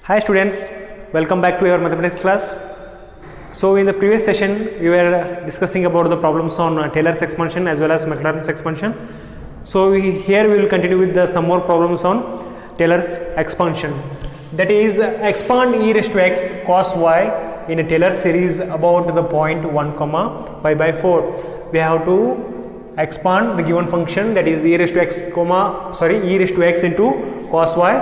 Hi students, welcome back to your mathematics class. So in the previous session we were discussing about the problems on Taylor's expansion as well as Maclaurin's expansion. So here we will continue with some more problems on Taylor's expansion. That is, expand e raised to x cos y in a Taylor series about the point 1 comma pi by 4. We have to expand the given function, that is e raised to x e raised to x into cos y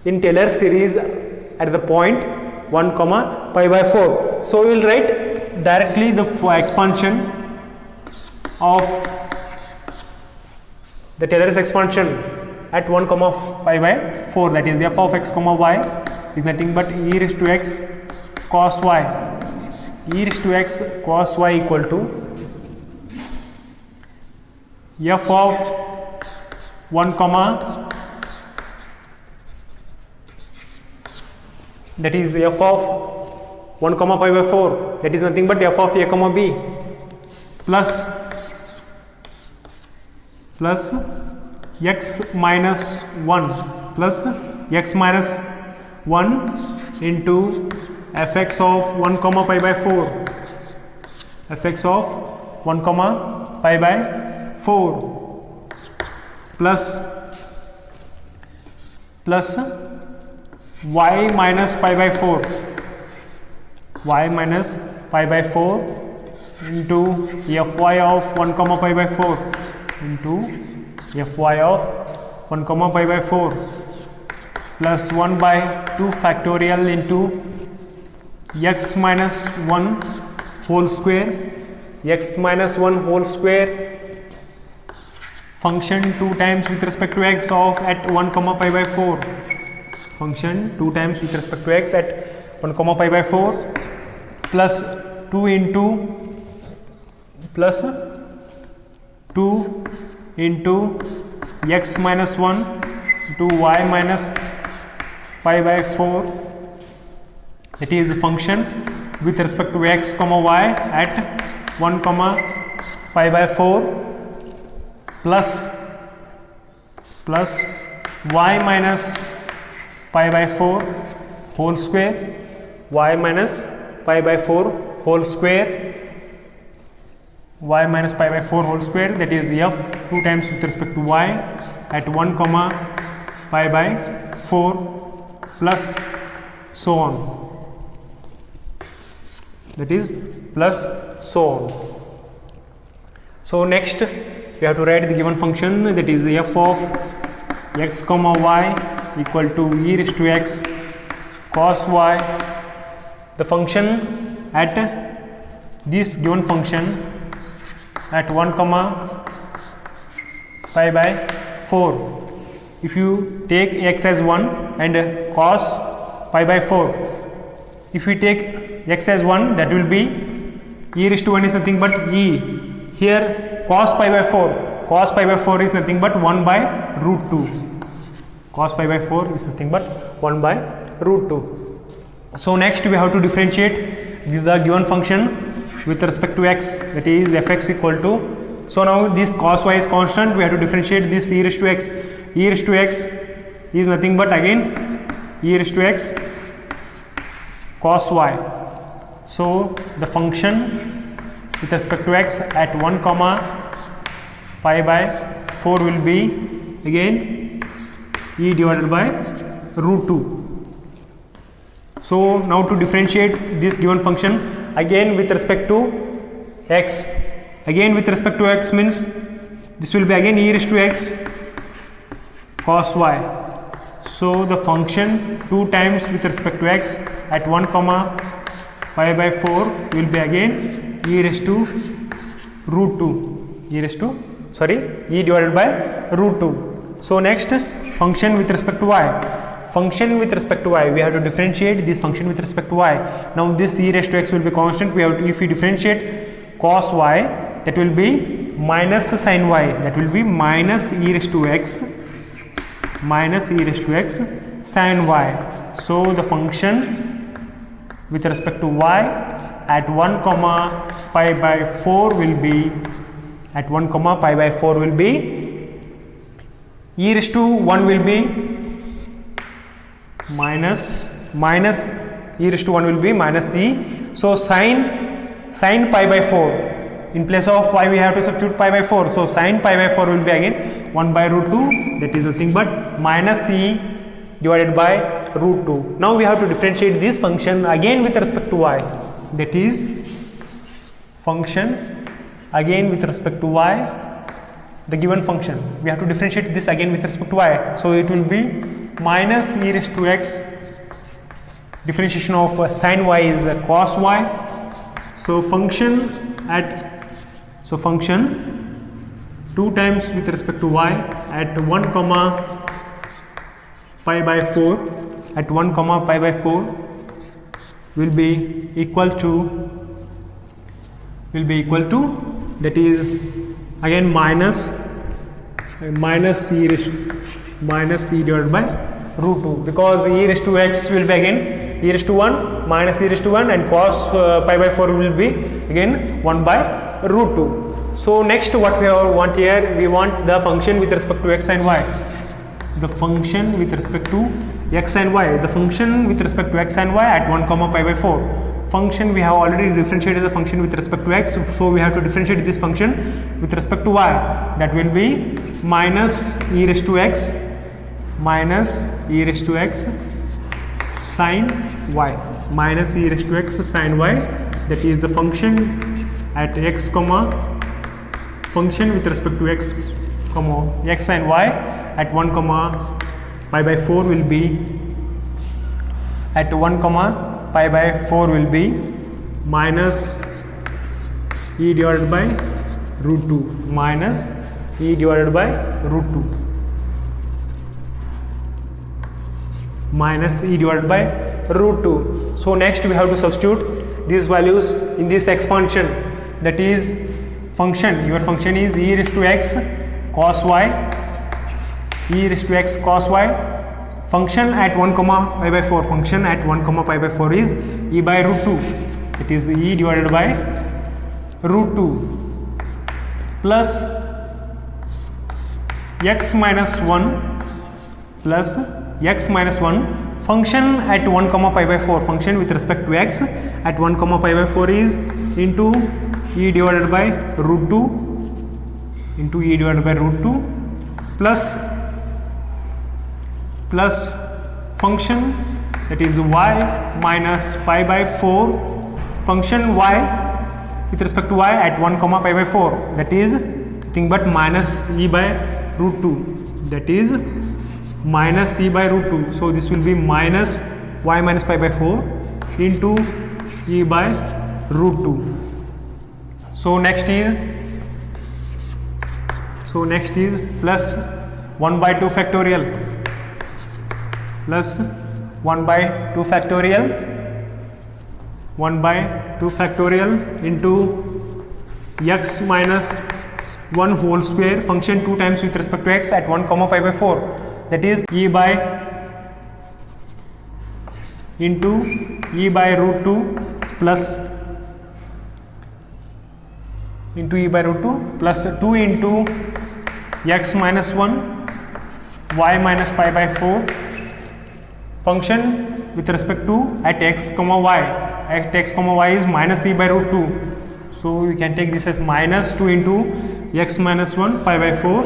in Taylor series at the point 1 comma pi by 4. So we will write directly the expansion of the Taylor's expansion at 1 comma pi by 4, that is f of x comma y is nothing but e raised to x cos y. E raised to x cos y equal to f of 1 comma, that is f of 1 comma pi by 4, that is nothing but f of a comma b plus x minus 1 plus x minus 1 into fx of 1 comma pi by 4, fx of 1 comma pi by 4 plus y minus pi by 4, y minus pi by 4 into fy of 1 comma pi by 4 into fy of 1 comma pi by 4 plus 1 by 2 factorial into x minus 1 whole square, x minus 1 whole square function 2 times with respect to x of at 1 comma pi by 4, function 2 times with respect to x at 1 comma pi by 4 plus 2 into x minus 1 into y minus pi by 4, that is the function with respect to x comma y at 1 comma pi by 4 plus y minus pi by 4 whole square, y minus pi by 4 whole square, y minus pi by 4 whole square, that is f 2 times with respect to y at 1 comma pi by 4 plus so on, that is plus so on. So next we have to write the given function, that is f of x comma y equal to e raised to x cos y. The function at this given function at 1 comma pi by 4, if you take x as 1 and cos pi by 4, if we take x as 1, that will be e raised to 1 is nothing but e, here cos pi by 4 is nothing but 1 by root 2, cos pi by 4 is nothing but 1 by root 2. So next we have to differentiate the given function with respect to x, that is fx equal to, so now this cos y is constant, we have to differentiate this e raised to x. E raised to x is nothing but again e raised to x cos y. So the function with respect to x at 1 comma pi by 4 will be again e divided by root 2. So now to differentiate this given function again with respect to x, again with respect to x means this will be again e raised to x cos y. So the function 2 times with respect to x at 1 comma pi by 4 will be again e raised to root 2, e divided by root 2. So next function with respect to y. Function with respect to y, we have to differentiate this function with respect to y. Now this e raised to x will be constant, we have to, if we differentiate cos y, that will be minus sin y, that will be minus e raised to x sin y. So the function with respect to y at 1 comma pi by 4 will be, at 1 comma pi by 4 will be e raised to 1 will be minus e raised to 1 will be minus e. So sine pi by 4. In place of y we have to substitute pi by 4. So sine pi by 4 will be again 1 by root 2. That is nothing but minus e divided by root 2. Now we have to differentiate this function again with respect to y. That is function again with respect to y, the given function. We have to differentiate this again with respect to y. So it will be minus e raised to x. Differentiation of sin y is cos y. So function 2 times with respect to y at 1 comma pi by 4 will be equal to that is again minus e divided by root 2, because e raised to x will be again e raised to 1 minus e raised to 1 and cos pi by 4 will be again 1 by root 2. So next what we want here, we want the function with respect to x and y. The function with respect to x and y. The function with respect to x and y at 1 comma pi by 4. Function we have already differentiated the function with respect to x, so we have to differentiate this function with respect to y. That will be minus e raised to x sin y, minus e raised to x sin y. That is the function at x comma function with respect to x and y at 1 comma pi by 4 will be at 1 comma pi by 4 will be minus e divided by root 2, minus e divided by root 2, minus e divided by root 2. So next we have to substitute these values in this expansion. That is function, your function is e raised to x cos y, e raised to x cos y. Function at 1 comma pi by 4, function at 1 comma pi by 4 is e by root 2. It is e divided by root 2 plus x minus 1 plus x minus 1. Function at 1 comma pi by 4, function with respect to x at 1 comma pi by 4 is into e divided by root 2 into e divided by root 2 plus function that is y minus pi by 4, function y with respect to y at 1 comma pi by 4, that is nothing but minus e by root 2, that is minus e by root 2. So this will be minus y minus pi by 4 into e by root 2. So next is plus 1 by 2 factorial plus 1 by 2 factorial 1 by 2 factorial into x minus 1 whole square, function 2 times with respect to x at 1 comma pi by 4, that is e by into e by root 2 plus into e by root 2 plus 2 into x minus 1 y minus pi by 4, function with respect to at x comma y is minus e by root 2. So we can take this as minus 2 into x minus 1 pi by 4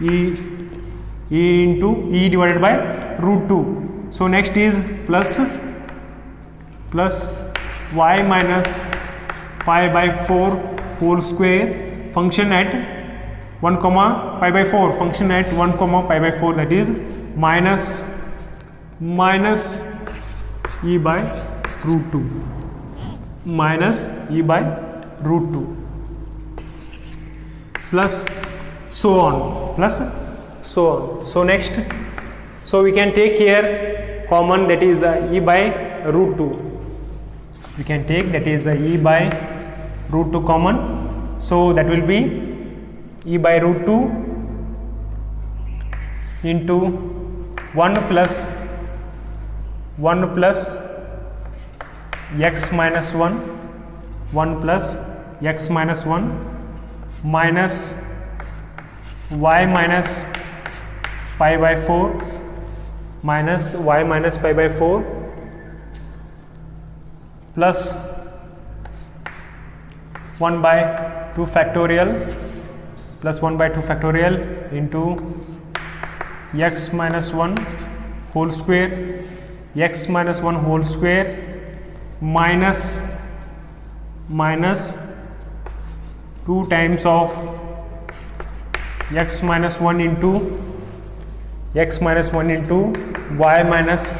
e into e divided by root 2. So next is plus y minus pi by 4 whole square, function at 1 comma pi by 4, function at 1 comma pi by 4, that is minus e by root 2, minus e by root 2 plus so on. So next, so we can take here common, that is e by root 2. We can take that is e by root 2 common. So that will be e by root 2 into 1 plus x minus 1 plus x minus 1 minus y minus pi by 4 minus y minus pi by 4 plus 1 by 2 factorial plus 1 by 2 factorial into x minus 1 whole square, x minus 1 whole square minus 2 times of x minus 1 into y minus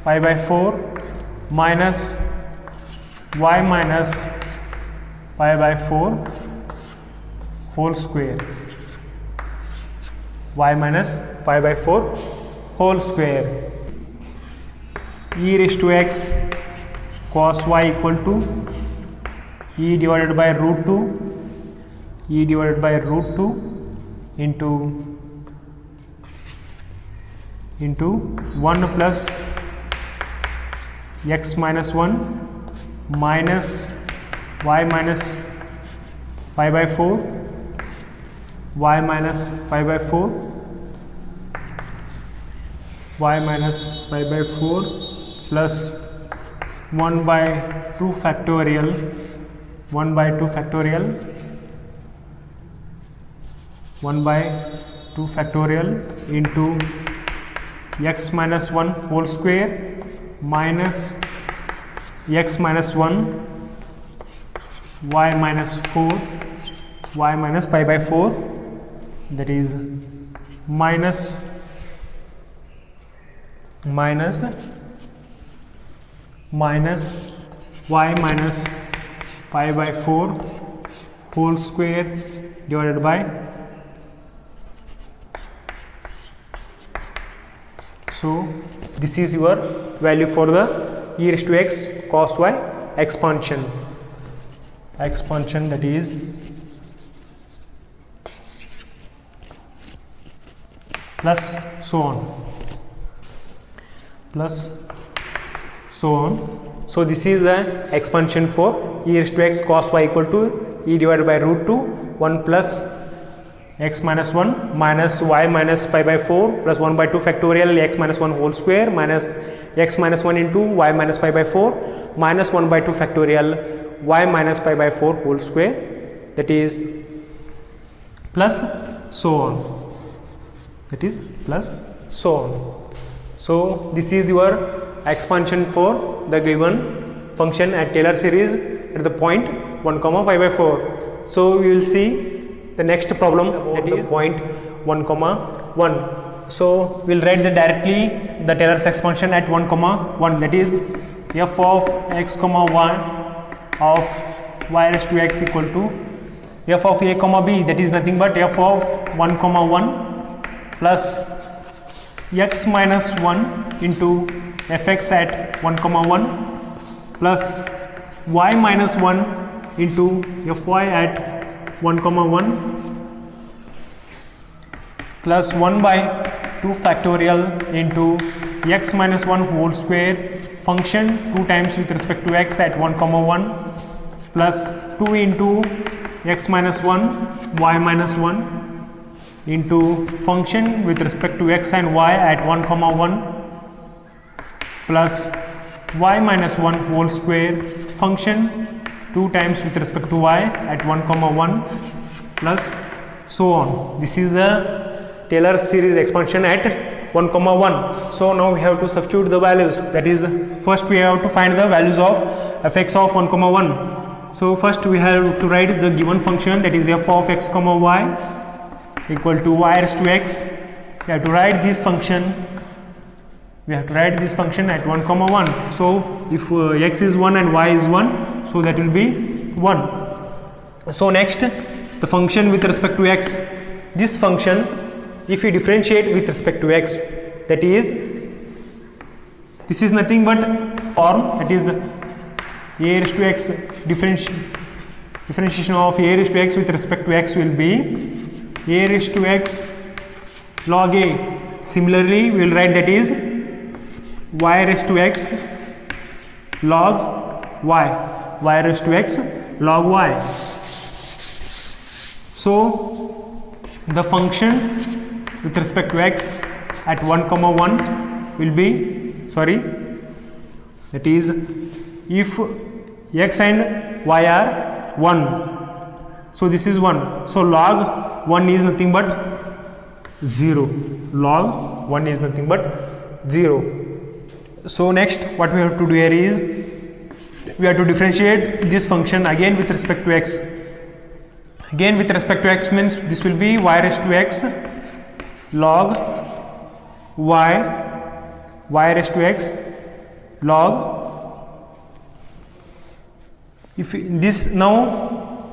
pi by 4 minus y minus pi by 4 whole square, y minus pi by 4 whole square, e raised to x cos y equal to e divided by root 2 into 1 plus x minus 1 minus y minus pi by 4 y minus pi by 4 plus 1 by 2 factorial into x minus 1 whole square minus x minus 1 y minus 4 y minus pi by 4, that is minus y minus pi by 4 whole square divided by, so this is your value for the e raised to x cos y expansion, that is plus so on. So this is the expansion for e raised to x cos y equal to e divided by root 2 1 plus x minus 1 minus y minus pi by 4 plus 1 by 2 factorial x minus 1 whole square minus x minus 1 into y minus pi by 4 minus 1 by 2 factorial y minus pi by 4 whole square, that is plus so on, so this is your expansion for the given function at Taylor series at the point 1 comma pi by 4. So we will see the next problem, that is point 1 comma 1. So we will write directly the Taylor's expansion at 1 comma 1, that is f of x comma 1 of y raised to x equal to f of a comma b, that is nothing but f of 1 comma 1 plus x minus 1 into fx at 1 comma 1 plus y minus 1 into fy at 1 comma 1 plus 1 by 2 factorial into x minus 1 whole square function 2 times with respect to x at 1 comma 1 plus 2 into x minus 1 y minus 1 into function with respect to x and y at 1 comma 1 plus y minus 1 whole square function 2 times with respect to y at 1 comma 1 plus so on. This is the Taylor series expansion at 1 comma 1. So now we have to substitute the values, that is first we have to find the values of fx of 1 comma 1. So first we have to write the given function, that is f of x comma y equal to y raised to x. We have to write this function at 1 comma 1. So if x is 1 and y is 1, so that will be 1. So next, the function with respect to x, this function if we differentiate with respect to x, that is this is nothing but form, that is a raised to x differentiation of a raised to x with respect to x will be a raised to x log a. Similarly we will write that is y raised to x log y, y raised to x log y. So the function with respect to x at 1 comma 1 will be, sorry, that is if x and y are 1, so this is 1, so log 1 is nothing but 0, log 1 is nothing but 0. So next what we have to do here is we have to differentiate this function again with respect to x. Again with respect to x means this will be y raised to x log y raised to x log, if this, now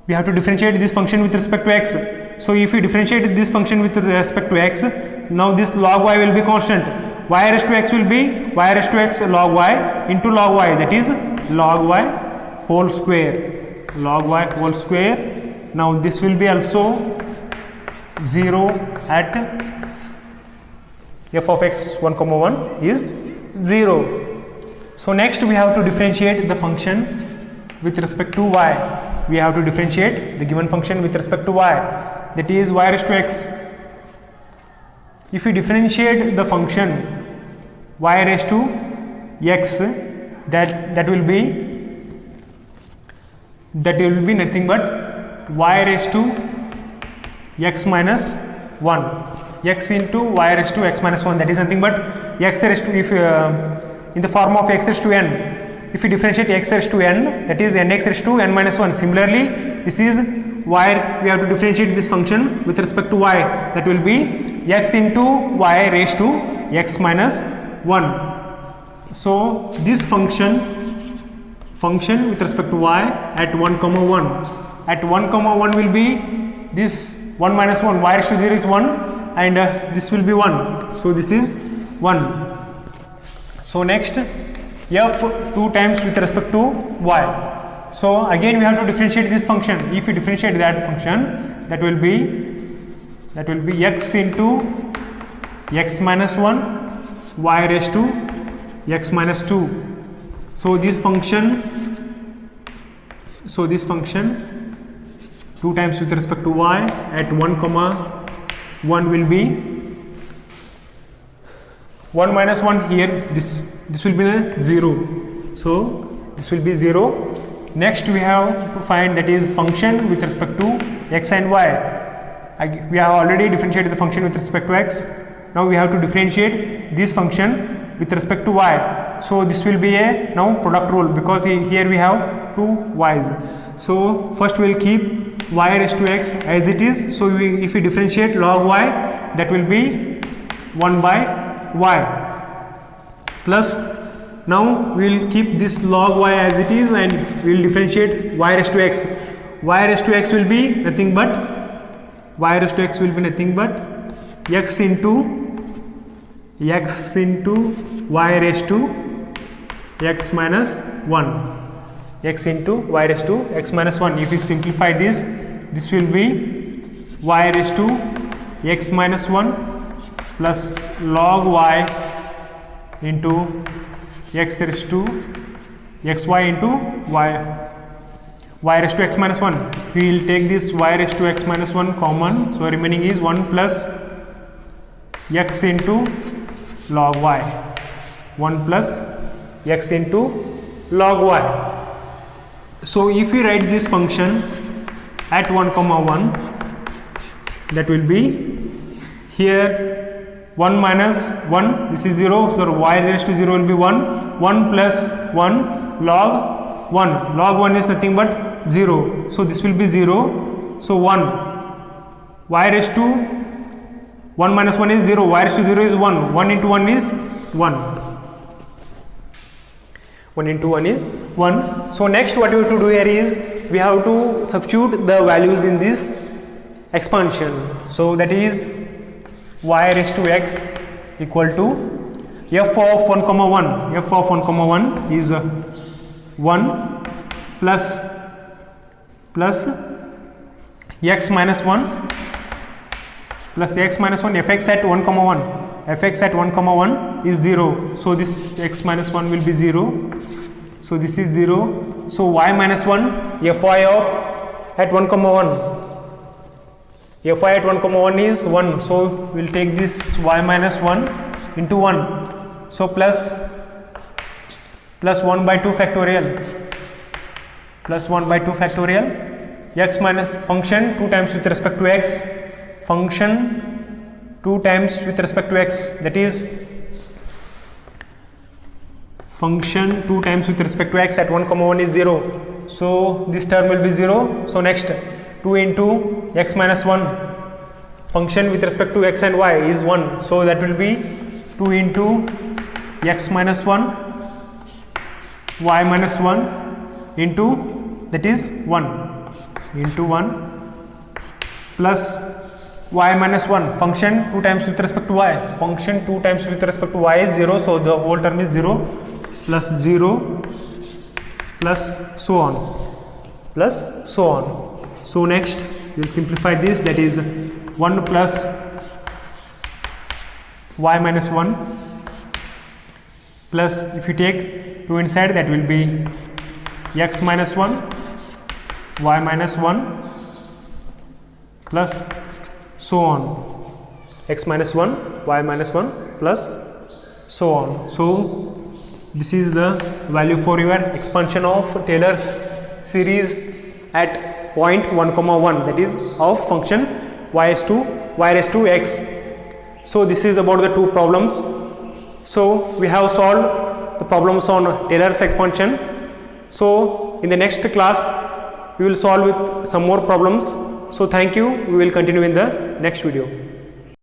we have to differentiate this function with respect to x. So if we differentiate this function with respect to x, now this log y will be constant, y raised to x will be y raised to x log y into log y, that is log y whole square, log y whole square. Now this will be also 0 at f of x 1 comma 1 is 0. So next we have to differentiate the function with respect to y. We have to differentiate the given function with respect to y, that is y raised to x. If we differentiate the function y raised to x, that will be nothing but y raised to x minus 1, x into y raised to x minus 1, that is nothing but x raised to, if in the form of x raised to n, if we differentiate x raised to n, that is nx raised to n minus 1. Similarly, this is y, we have to differentiate this function with respect to y, that will be x into y raised to x minus 1. So this function with respect to y at 1 comma 1, at 1 comma 1 will be this 1 minus 1, y raised to 0 is 1, and this will be 1, so this is 1. So next f 2 times with respect to y. So again we have to differentiate this function. If we differentiate that function, that will be x into x minus 1 y raised to x minus 2. So this function 2 times with respect to y at 1 comma 1 will be 1 minus 1 here, this will be the 0, so this will be 0. Next we have to find, that is function with respect to x and y. We have already differentiated the function with respect to x. Now we have to differentiate this function with respect to y. So this will be a now product rule, because here we have two y's. So first we will keep y raised to x as it is. So if we differentiate log y, that will be 1 by y, plus now we will keep this log y as it is, and we will differentiate y raised to x. Y raised to x will be nothing but x into y raised to x minus 1, x into y raised to x minus 1. If you simplify this will be y raised to x minus 1 plus log y into x raised to xy into y raised to x minus 1. We will take this y raised to x minus 1 common, so remaining is 1 plus x into log y, 1 plus x into log y. So if we write this function at 1 comma 1, that will be here 1 minus 1, this is 0, so y raised to 0 will be 1, 1 plus 1 log 1, log 1 is nothing but 0, so this will be 0, so 1, y raised to 1 minus 1 is 0, y raised to 0 is 1, 1 into 1 is 1, 1 into 1 is 1. So next what we have to do here is we have to substitute the values in this expansion. So that is y raised to x equal to f of 1 comma 1, f of 1 comma 1 is 1 plus x minus 1 plus x minus 1, fx at 1 comma 1, fx at 1 comma 1 is 0, so this x minus 1 will be 0, so this is 0, so y minus 1 fy of at 1 comma 1, fy at 1 comma 1 is 1, so we will take this y minus 1 into 1. So plus 1 by 2 factorial, plus 1 by 2 factorial, x minus function 2 times with respect to x, function 2 times with respect to x, that is function 2 times with respect to x at 1 comma 1 is 0. So this term will be 0. So next 2 into x minus 1, function with respect to x and y is 1. So that will be 2 into x minus 1, y minus 1 into, that is 1 into 1 plus y minus 1, function 2 times with respect to y, function 2 times with respect to y is 0. So the whole term is 0 plus 0 plus so on, plus so on. So next we will simplify this, that is 1 plus y minus 1 plus, if you take 2 inside, that will be x minus 1, y minus 1 plus so on, x minus 1, y minus 1 plus so on. So this is the value for your expansion of Taylor's series at point 1 comma 1, that is of function y raised to x. So this is about the two problems. So we have solved the problems on Taylor's expansion. So in the next class we will solve with some more problems. So thank you. We will continue in the next video.